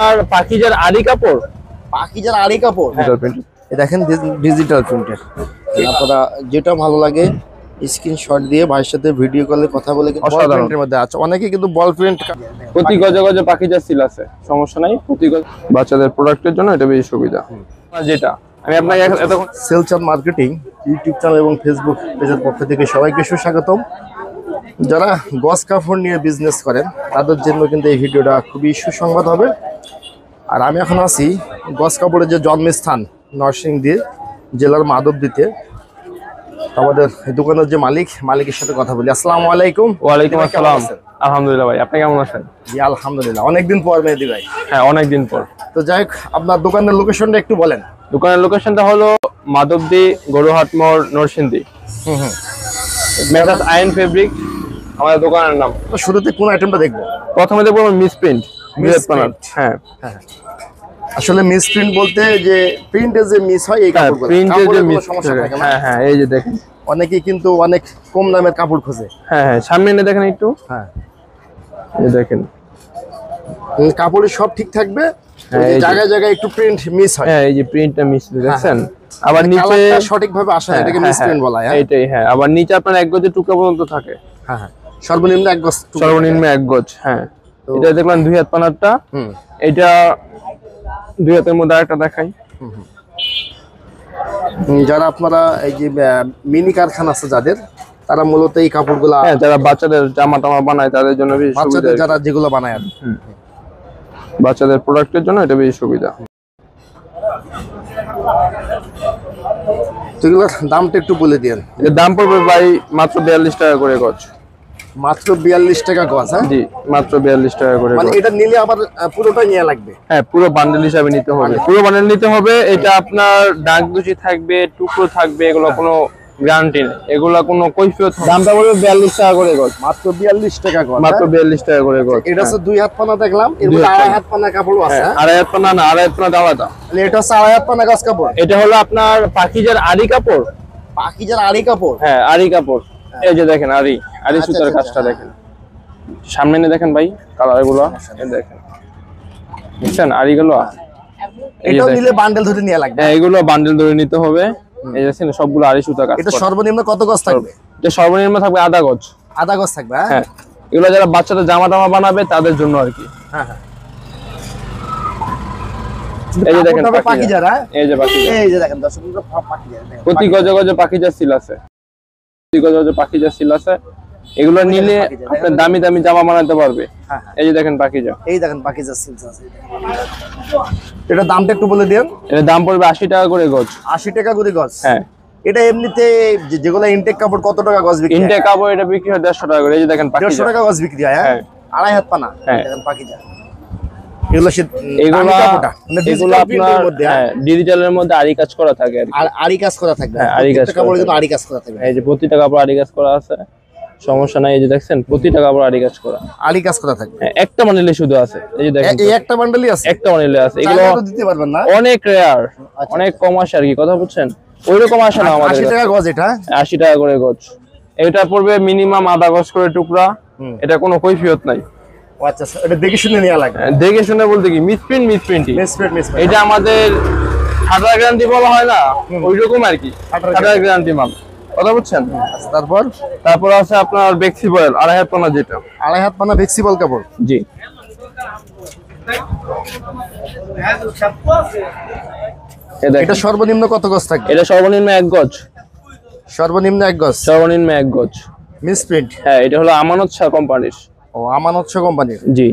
আর পাকিজার আরি কাপড়, পাকিজার আরি কাপড় দেখেন ডিজিটাল প্রিন্টের। আপনারা যেটা ভালো লাগে স্ক্রিনশট দিয়ে ভাইয়ের সাথে ভিডিও কলে কথা বলে বল প্রিন্টের মধ্যে আছে। অনেকে কিন্তু বল প্রিন্ট প্রতি গজে গজে পাকিজার সিল আছে, সমস্যা নাই। প্রতি গজ বাচ্চাদের প্রোডাক্টের জন্য এটা বেশি সুবিধা। যেটা আমি আপনাকে এতক্ষণ সেলচার মার্কেটিং ইউটিউব চ্যানেল এবং ফেসবুক পেজের পক্ষ থেকে সবাইকে সুস্বাগতম। যারা গজ কাপড় নিয়ে বিজনেস করেন তাদের জন্য কিন্তু এই ভিডিওটা খুবই সুসংবাদ হবে। আর আমি এখন আছি গজ কাপড়ের যে জন্মস্থান নরসিংদী জেলার মাধবদীতে। আমাদের দোকানের যে মালিকের সাথে কথা বলি। আসসালামু আলাইকুম। ওয়ালাইকুম আসসালাম। আলহামদুলিল্লাহ ভাই, আপনি কেমন আছেন? জি আলহামদুলিল্লাহ, অনেকদিন পর মেহেদী ভাই। হ্যাঁ, অনেকদিন পর। তো যাই হোক, আপনার দোকানের লোকেশনটা একটু বলেন। দোকানের লোকেশনটা হলো মাধবদী গরুহাট মোড় নরসিংদী। মেসার্স আয়ন ফেব্রিক আমাদের দোকানের নাম। তো শুরুতে কোন আইটেমটা দেখবো? প্রথমে দেখবো মিস প্রিন্ট। হ্যাঁ, আসলে মিস প্রিন্ট বলতে যে প্রিন্টে যে মিস হয় এই কাপড়গুলো, প্রিন্টের যে মিস সমস্যা থাকে না। হ্যাঁ, এই যে দেখেন অনেকেই কিন্তু অনেক কম দামের কাপড় খোঁজে। হ্যাঁ, সামনে এনে দেখেন একটু। হ্যাঁ, এই দেখেন কাপড়ে সব ঠিক থাকবে, জায়গায় জায়গায় একটু প্রিন্ট মিস হয়। হ্যাঁ, এই যে প্রিন্টটা মিস দেখছেন। আবার নিচে সঠিকভাবে আসে না, এটাকে মিস প্রিন্ট বলা হয়। এইটাই। হ্যাঁ, আবার নিচে আপনার এক গজের টুকরা পর্যন্ত থাকে। হ্যাঁ হ্যাঁ, সর্বনিম্ন এক গজ। সর্বনিম্ন এক গজ। হ্যাঁ, এটা দেখলাম দুই হাত পানারটা। এটা দুই হাতের মধ্যে আরেকটা দেখাই। যারা আপনারা এই যে মিনি কারখানা আছে যাদের, তারা মূলত এই কাপড়গুলা, যারা বাচ্চাদের জামা টামা বানায় তাদের জন্য বেশি সুবিধা। বাচ্চাদের যারা যেগুলো বানায় আর বাচ্চাদের প্রোডাক্টের জন্য এটা বেশি সুবিধা। তো এগুলোর দামটা একটু বলে দিন। এর দাম পড়বে ভাই মাত্র 42 টাকা করে গজ। মাত্র 42 টাকা গজ? হ্যাঁ জি, মাত্র 42 টাকা করে। মানে এটা নিলে আবার পুরোটাই নিয়ে লাগবে? হ্যাঁ, পুরো বান্ডেল হিসাবে নিতে হবে। পুরো বান্ডেল নিতে হবে। এটা আপনার দাগ দুচি থাকবে, টুকরো থাকবে, এগুলো কোনো গ্যারান্টি নেই, এগুলা কোনো কৈফিয়ত। দামটা পড়বে 42 টাকা করে গজ। মাত্র 42 টাকা গজ? মাত্র 42 টাকা করে গজ। এটা হচ্ছে দুই হাত পানা দেখলাম, এর মধ্যে আড়াই হাত পানা কাপড় আছে। আড়াই হাত পানা না, আড়াই হাত পানা আলাদা। এটা হচ্ছে আড়াই হাত পানা গজ কাপড়। এটা হলো আপনার পাকিজার আরি কাপড়। পাকিজার আরি কাপড়? হ্যাঁ, আরি কাপড়। এই যে দেখেন আরি সুতার কাজটা দেখেন। সামনে নিয়ে দেখেন ভাই কালার গুলো, এই দেখেন বুঝছেন আরি গুলো। এটাও নিলে বান্ডেল ধরে নিয়ে লাগবে? হ্যাঁ, এগুলো বান্ডেল ধরে নিতে হবে। এই দেখেন সবগুলো আরি সুতা কাজ। এটা সর্বনিম্ন কত গজ থাকবে? এটা সর্বনিম্ন থাকবে আধা গজ। আধা গজ থাকবে? হ্যাঁ, এগুলো যারা বাচ্চাদের জামা টামা বানাবে তাদের জন্য আর কি। হ্যাঁ হ্যাঁ, এই যে দেখেন পাকিজার। এই যে পাকিজা, এই যে দেখেন দর্শক, পাকিজার প্রতি গজে গজে পাকিজার সিল আছে। প্রতি গজে গজে পাকিজার সিল আছে। এগুলো নিলে আপনি দামি দামি জামা বানাতে পারবে। এই যে দেখেন পাকিজা, এই দেখেন পাকিজার সিলস আছে। এটা দামটা একটু বলে দেন। এর দাম পড়বে 80 টাকা করে গজ। 80 টাকা করে গজ? হ্যাঁ। এটা এমনিতে যেগুলো ইনটেক কাপড় কত টাকা গজ বিক্রি? ইনটেক কাপড় এটা বিক্রি হয় 150 টাকা করে। এই যে দেখেন পাকিজা, 150 টাকা গজ বিক্রি হয়। হ্যাঁ, আড়াই হাত পানা। দেখেন পাকিজা, এগুলো ডিজিটালের মধ্যে আরি কাজ করা থাকে আর আরি কাজ করা থাকবে। প্রত্যেকটা কাপড়ে কিন্তু আরি কাজ করা থাকবে। এই যে প্রতিটা কাপড় আরি কাজ করা আছে, সমস্যা নাই। এই যে দেখছেন প্রতিটা কাপড় আরি কাজ করা, আরি কাজ করা থাকবে। একটা বান্ডেলে শুধু আছে। এই যে দেখেন এই একটা বান্ডেলই আছে? একটা বান্ডেলে আছে। এগুলো দিতে পারবেন না, অনেক রেয়ার, অনেক কম আসে আর কি, কথা বুঝছেন? ওইরকম আসে না আমাদের। 80 টাকা গজ এটা? 80 টাকা করে গজ। এটা পড়বে মিনিমাম আধা গজ করে টুকরা। এটা কোনো কৈফিয়ত নাই। আচ্ছা, এটা দেখে শুনে নেওয়া লাগবে। দেখে শুনে বলতে কি মিস প্রিন্টই। Miss print. এটা আমাদের হাজার গ্যারান্টি বলা হয় না, ওইরকম আর কি, হাজার গ্যারান্টি মাল, কথা বুঝছেন? তারপর আছে আপনার ফ্লেক্সিবল আড়াই হাত পানা, যেটা আড়াই হাত পানা ফ্লেক্সিবল কাপড়। জি, এটা সর্বনিম্ন কত গজ থাকে? এটা সর্বনিম্ন এক গজ। সর্বনিম্ন এক গজ? সর্বনিম্ন এক গজ। Miss print? হ্যাঁ, এটা হলো আমানত শাহ কোম্পানির। ও, আমানত শাহ কোম্পানির? জি।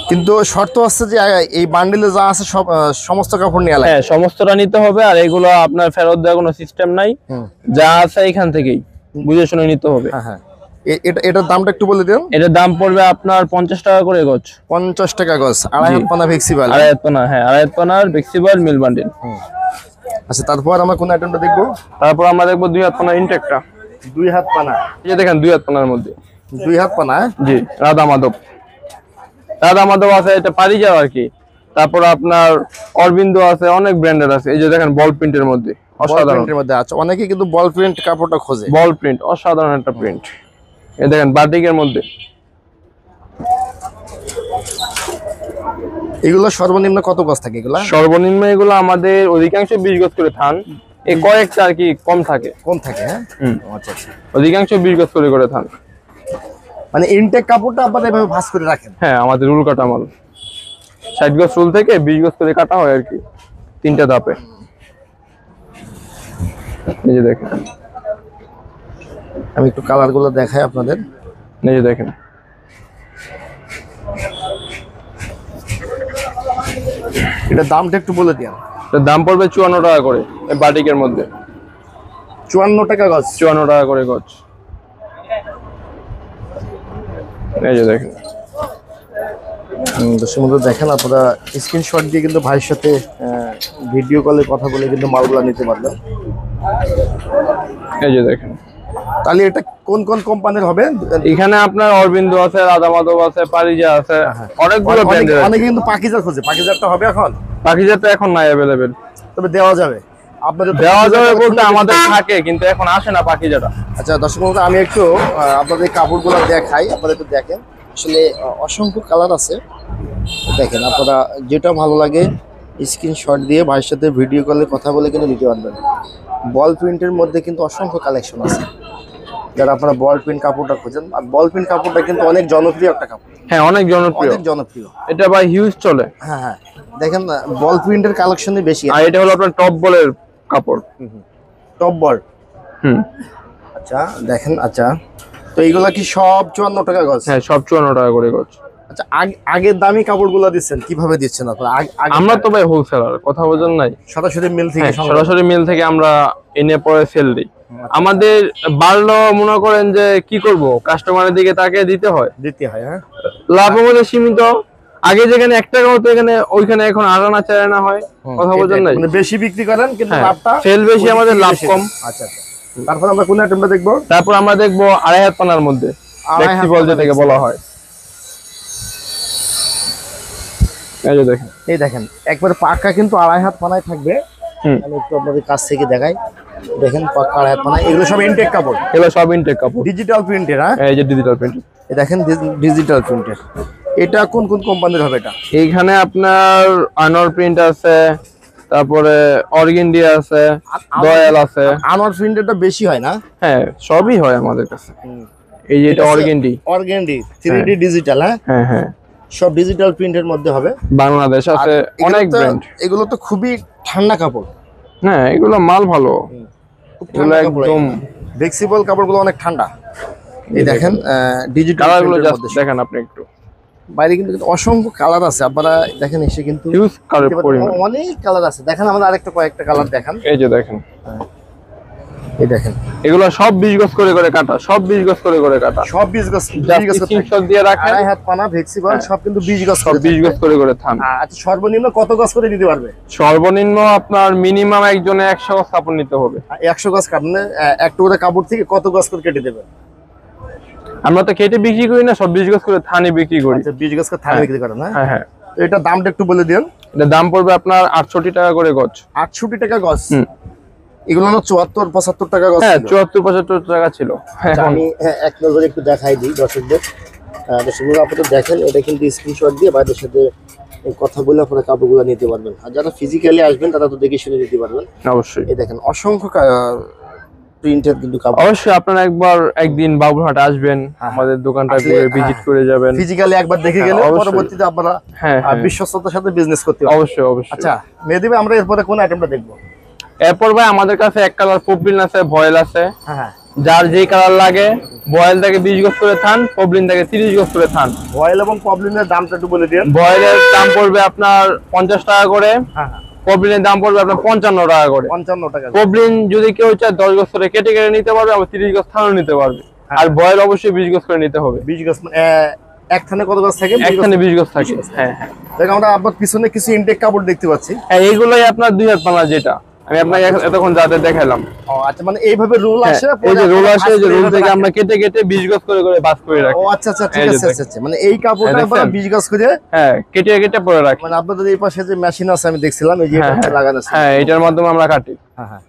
কিন্তু শর্ত আছে যে এই বান্ডেলে যা আছে সব সমস্ত কাপড় নিয়ে লাগবে? হ্যাঁ, সমস্তটা নিতে হবে। আর এগুলো আপনার ফেরত দেওয়ার কোনো সিস্টেম নাই, যা আছে এখান থেকেই বুঝে শুনে নিতে হবে। হ্যাঁ হ্যাঁ, এটার দামটা একটু বলে দেন। এটার দাম পড়বে আপনার 50 টাকা করে গজ। 50 টাকা গজ? আড়াই হাত পানা ফ্লেক্সিবল? আড়াই হাত পানা, হ্যাঁ, আড়াই হাত পানার ফ্লেক্সিবল মিল বান্ডেল। আচ্ছা, তারপর আমরা কোন আইটেমটা দেখবো? তারপর আমরা দেখবো দুই হাত পানা ইনটেকটা। দুই হাত পানা? এই যে দেখেন দুই হাত পানার মধ্যে। দুই হাত পানা? জি, রাধা মাধব আছে, এটা পারিজাত আর কি। তারপর আপনার অরবিন্দ আছে, অনেক ব্র্যান্ডের আছে। এই যে দেখেন বল প্রিন্টের মধ্যে, অসাধারণ। অনেকে কিন্তু বল প্রিন্ট কাপড়টা খোঁজে। বল প্রিন্ট অসাধারণ একটা প্রিন্ট। এই দেখেন বাটিকের মধ্যে। এগুলো সর্বনিম্ন কত গজ থাকে এগুলা? সর্বনিম্ন এগুলো আমাদের অধিকাংশ 20 গজ করে থান, এই কয়েকটা আর কি কম থাকে। কম থাকে, হ্যাঁ। হুম, আচ্ছা আচ্ছা, অধিকাংশ 20 গজ করে থান। মানে ইনটেক কাপড়টা আপনারা এভাবে ভাঁজ করে রাখেন? হ্যাঁ, আমাদের রুল কাটা মাল 60 গজ রুল থেকে 20 গজ করে কাটা হয় আর কি, 3টা ধাপে। এই যে দেখেন, আমি একটু কালার গুলো দেখাই আপনাদের। এই যে দেখেন, এটার দামটা একটু বলে দিন। এটার দাম পড়বে 54 টাকা করে এই বাটিকের মধ্যে। 54 টাকা গজ? 54 টাকা করে গজ। এই যে দেখেন, দর্শক বন্ধু দেখেন, আপনারা স্ক্রিনশট দিয়ে কিন্তু ভাইয়ের সাথে ভিডিও কলে কথা বলে কিন্তু মালগুলো নিতে পারবেন। এই যে দেখেন, তাহলে এটা কোন কোন কোম্পানির হবে? এখানে আপনার অরবিন্দ আছে, রাধা মাধব আছে, পারিজা আছে, অনেকগুলো ব্র্যান্ডের। অনেকে কিন্তু পাকিজা খোঁজে, পাকিজারটা হবে এখন? পাকিজাটা এখন নাই अवेलेबल, তবে দেওয়া যাবে আপনাদের? দেওয়া যাবে বলতে আমাদের থাকে, কিন্তু এখন আসে না পাকিজাটা। আচ্ছা দর্শক বন্ধু, আমি একটু আপনাদের কাপড়গুলো দেখাই, আপনারা একটু দেখেন। আসলে অসংখ্য কালার আছে, দেখেন আপনারা যেটা ভালো লাগে স্ক্রিনশট দিয়ে ভাইয়ের সাথে ভিডিও কলে কথা বলে কিন্তু নিতে পারবেন। বল প্রিন্টের মধ্যে কিন্তু অসংখ্য কালেকশন আছে, যারা আপনারা বল প্রিন্ট কাপড়টা খোঁজেন। আর বল প্রিন্ট কাপড়টা কিন্তু অনেক জনপ্রিয় একটা কাপড়। হ্যাঁ, অনেক জনপ্রিয়, অনেক জনপ্রিয় এটা ভাই হিউজ চলে। হ্যাঁ হ্যাঁ, দেখেন বল প্রিন্টের কালেকশনই বেশি। আর এটা হলো আপনার টপ বলের কাপড়, টপ বল। হুম, আচ্ছা দেখেন, আচ্ছা তো এইগুলা কি সব 54 টাকা গজ? হ্যাঁ, সব 54 টাকা করে গজ। আচ্ছা, আগের দামি কাপড়গুলো দিচ্ছেন, কিভাবে দিচ্ছেন আপনারা? আমরা তো ভাই হোলসেলার, কথা বোঝেন নাই? সরাসরি মিল থেকে হ্যাঁ, সরাসরি মিল থেকে আমরা এনে পরে সেল দিই। আমাদের বাড়লো মনে করেন যে কি করব, কাস্টমারের দিকে তাকে দিতে হয়, হ্যাঁ। লাভ আমাদের সীমিত। আগে যেখানে 1 টাকা হতো এখানে ওইখানে এখন 8 আনা 4 আনা হয়, কথা বোঝেন নাই? মানে বেশি বিক্রি করেন কিন্তু লাভটা সেল বেশি, আমাদের লাভ কম। আচ্ছা আচ্ছা, তারপর আমরা কোন আইটেমটা দেখবো? তারপর আমরা দেখবো 2.5 পানার মধ্যে ফ্লেক্সিবল যেটাকে বলা হয়। এই যে দেখেন, এই দেখেন একবার পাক্কা কিন্তু 2.5 হাত পানায় থাকবে। আমি একটু আপনাদের কাছ থেকে দেখাই, দেখেন পাক্কা 2.5 হাত পানা। এগুলো সব ইনটেক কাপড়? এগুলো সব ইনটেক কাপড়, ডিজিটাল প্রিন্টের। হ্যাঁ, এই যে ডিজিটাল প্রিন্ট, এই দেখেন ডিজিটাল প্রিন্টের। এটা কোন কোন কোম্পানির হবে এটা? এইখানে আপনার আনোয়ার প্রিন্ট আছে, তারপরে অর্গেন্ডি আছে, দয়াল আছে। আনোয়ার প্রিন্টেরটা বেশি হয় না? হ্যাঁ, সবই হয় আমাদের কাছে। এই যে এটা অর্গেন্ডি, 3D ডিজিটাল। হ্যাঁ হ্যাঁ হ্যাঁ, সব ডিজিটাল প্রিন্টের মধ্যে হবে। বাংলাদেশ আছে অনেক ব্র্যান্ড। এগুলো তো খুবই ঠান্ডা কাপড়। হ্যাঁ, এগুলো মাল ভালো, এগুলো একদম ফ্লেক্সিবল কাপড়গুলো অনেক ঠান্ডা। এই দেখেন ডিজিটাল কালারগুলো প্রিন্টের জাস্ট মধ্যে দেখেন আপনি একটু, বাইরে কিন্তু অসংখ্য কালার আছে, আপনারা দেখেন এসে কিন্তু হিউজ কালার পরিমাণ, অনেক কালার আছে। দেখেন আমাদের আরেকটা কয়েকটা কালার দেখান। এই যে দেখেন, এই দেখেন এগুলো সব 20 গজ করে কাটা, সব 20 গজ করে কাটা, সব 20 গজ স্ক্রিনশট দিয়ে রাখেন। 2.5 হাত পানা ফ্লেক্সিবল সব কিন্তু 20 গজ, সব 20 গজ করে থান। আচ্ছা, সর্বনিম্ন কত গজ করে দিতে পারবে? সর্বনিম্ন আপনার মিনিমাম একজনে 100 গজ কাপড় নিতে হবে। 100 গজ কাটলে একটু করে কাপড় থেকে কত গজ করে কেটে দেবে? আমরা তো কেটে বিক্রি করি না, সব 20 গজ করে থানে বিক্রি করি। আচ্ছা, 20 গজ করে থানে বিক্রি করেন? হ্যাঁ হ্যাঁ। এটা দামটা একটু বলে দিন। এটা দাম পড়বে আপনার 68 টাকা করে গজ। 68 টাকা গজ? এগুলো না 74-75 টাকা গজ? হ্যাঁ, 74-75 টাকা ছিল। আমি এক নজরে একটু দেখাই দিই দর্শকদের। দর্শকরা আপনারা দেখেন, এটা কিন্তু স্ক্রিনশট দিয়ে বাইরের সাথে কথা বলে আপনারা কাপড়গুলো নিতে পারবেন। আর যারা ফিজিক্যালি আসবেন তারা তো দেখে শুনে নিতে পারবেন অবশ্যই। এই দেখেন অসংখ্য প্রিন্টের কিন্তু কাপড়। অবশ্যই আপনারা একদিন বাবুরহাট আসবেন, আমাদের দোকানটা ঘুরে ভিজিট করে যাবেন। ফিজিক্যালি একবার দেখে গেলে পরবর্তীতে আপনারা বিশ্বস্ততার সাথে বিজনেস করতে পারবেন। অবশ্যই অবশ্যই। আচ্ছা মেহেদী ভাই, আমরা এরপরে কোন আইটেমটা দেখবো? এরপর ভাই আমাদের কাছে এক কালার পপলিন আছে, ভয়েল আছে। হ্যাঁ, যার যেই কালার লাগে, ভয়েল থেকে 20 গজ করে থান, পপলিন থেকে 30 গজ করে থান। ভয়েল এবং পপলিনের দামটা একটু বলে দিন। ভয়েলের দাম পড়বে আপনার 50 টাকা করে, হ্যাঁ, পপলিনের দাম পড়বে আপনার 55 টাকা করে। 55 টাকা। পপলিন যদি কেউ চায় 10 গজ করে কেটে নিতে পারবে, আবার 30 গজ থানও নিতে পারবে। আর ভয়েল অবশ্যই 20 গজ করে নিতে হবে। 20 গজ এক থানে কত গজ থাকে? এক থানে 20 গজ থাকে। হ্যাঁ হ্যাঁ। দেখো আমরা আপনার পিছনে কিছু ইনটেক কাপড় দেখতে পাচ্ছি। হ্যাঁ, এইগুলোই আপনার 2 হাত পানা, যেটা আমি আপনাকে এতক্ষণ যাতে দেখাইলাম। ও আচ্ছা, মানে এইভাবে রোল আসে, এই যে রোল আসে, যে রোল থেকে আমরা কেটে 20 গজ করে বাস করে রাখি। ও আচ্ছা আচ্ছা, ঠিক আছে আচ্ছা। মানে এই কাপড়টা আপনারা 20 গজ করে কেটে পরে রাখি। মানে আপনাদের এই পাশে যে মেশিন আছে আমি দেখছিলাম, এই যে এটা লাগানো আছে। হ্যাঁ, এটার মাধ্যমে আমরা কাটি। হ্যাঁ হ্যাঁ,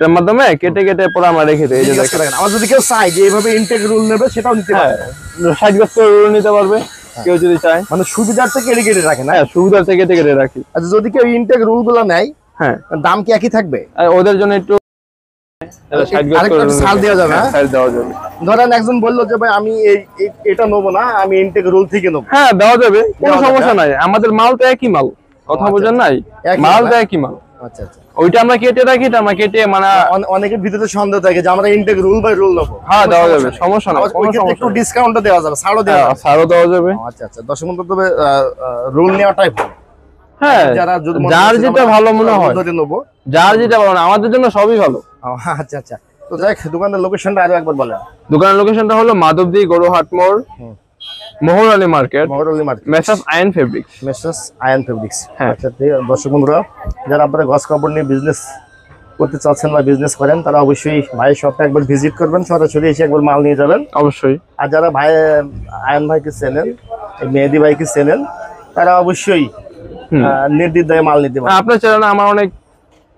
এর মাধ্যমে কেটে কেটে পরে আমরা রেখে দিই। এই যে দেখেন, আমার যদি কেউ চায় যে এইভাবে ইনটেক রুল নেবে সেটাও নিতে হ্যাঁ পারবে। 60 গজ করে রুল নিতে পারবে কেউ যদি চায়। মানে সুবিধার থেকে কেটে রাখে না? হ্যাঁ সুবিধার থেকে কেটে কেটে রাখি। আচ্ছা, যদি কেউ ইনটেক রুল গুলো নেয়, হ্যাঁ দাম কি একই থাকবে? আর ওদের জন্য একটু 60 গজ করে আরেকটু ছাড় দেওয়া যাবে? ছাড় দেওয়া যাবে। ধরেন একজন বললো যে ভাই আমি এটা নেবো না, আমি ইনটেক রুল থেকে নেবো। হ্যাঁ দেওয়া যাবে, কোনো দেওয়া যাবে, সমস্যা নাই। আমাদের মাল তো একই মাল, কথা আচ্ছা, বোঝেন নাই? একই মাল মাল, তো একই মাল। আচ্ছা আচ্ছা। ওইটা আমরা কেটে রাখি, এটা আমরা কেটে মানে অনেকের ভিতরে সন্দেহ থাকে যে আমরা ইনটেক রুল বাই রুল নেবো। হ্যাঁ দেওয়া যাবে, সমস্যা নাই, কোনো একটু সমস্যা নাই। ডিসকাউন্টও দেওয়া যাবে, ছাড়ও দেওয়া যাবে। ছাড়ও দেওয়া যাবে। আচ্ছা আচ্ছা, দর্শক বন্ধু তবে রুল নেওয়াটাই ভালো। হ্যাঁ যারা যদি মনে যার করছে যেটা আমরা ভালো মনে হয়, ধরে নেবো। যার যেটা ভালো, আমাদের জন্য সবই ভালো। আচ্ছা আচ্ছা, তো যাই দোকানের লোকেশনটা আরো একবার বলেন। দোকানের লোকেশনটা হলো মাধবদী গরুহাট মোড়, Mohorali market, Mohorali market, Messrs Ayan fabrics. Messrs Ayan fabrics. হ্যাঁ। আচ্ছা, দর্শক বন্ধুরা যারা আপনারা গস কাপড় নিয়ে বিজনেস করতে চাচ্ছেন বা বিজনেস করেন, তারা অবশ্যই ভাইয়ের শপটা একবার ভিজিট করবেন, সরাসরি এসে একবার মাল নিয়ে যাবেন। অবশ্যই। আর যারা ভাই আয়ন ভাইকে চেনেন, মেহেদি ভাইকে চেনেন, তারা অবশ্যই নির্দ্বিধায় মাল নিতে পারেন। আপনার চ্যানেলে আমার অনেক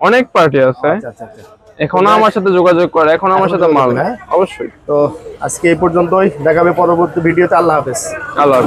অনেক পার্টি আছে, আচ্ছা আচ্ছা আচ্ছা। এখনো আমার সাথে যোগাযোগ করে, এখন আমার সাথে মাল নেয়। অবশ্যই। তো আজকে এই পর্যন্তই, দেখাবে পরবর্তী ভিডিওতে। আল্লাহ হাফেজ। আল্লাহ হাফেজ।